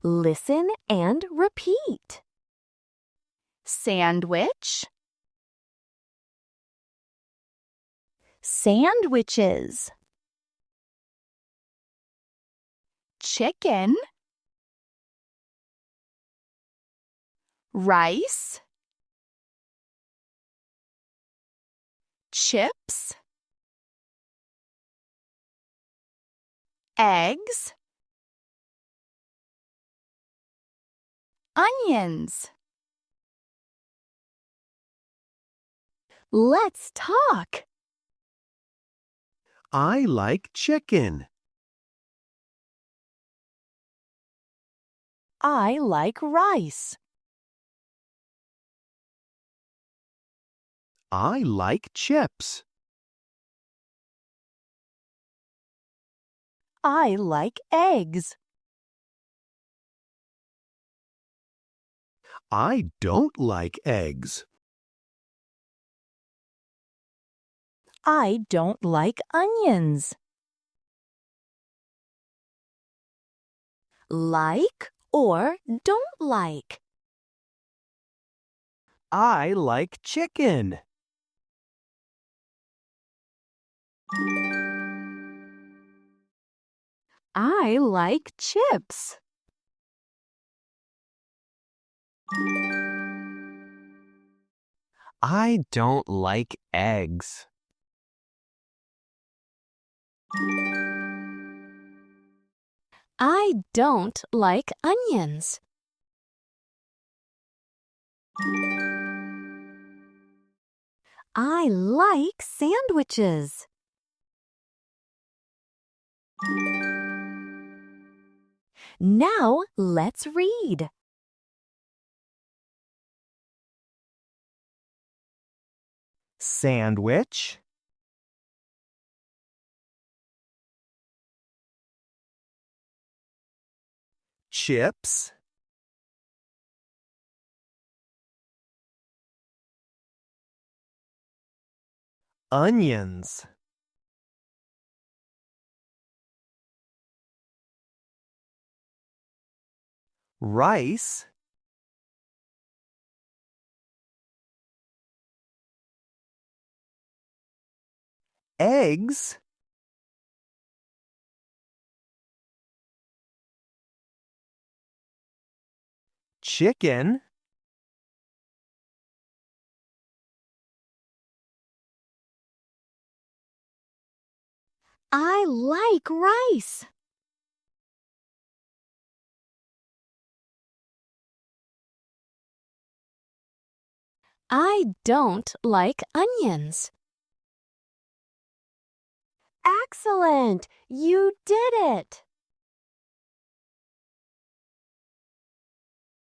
Listen and repeat. Sandwich, Sandwiches, chicken, rice, chips, eggs, onions. Let's talk. I like chicken. I like rice. I like chips. I like eggs. I don't like eggs. I don't like onions. Like or don't like. I like chicken. I like chips. I don't like eggs. I don't like onions. I like sandwiches. Now let's read. Sandwich, chips, onions, rice, eggs, chicken, I like rice. I don't like onions. Excellent! You did it!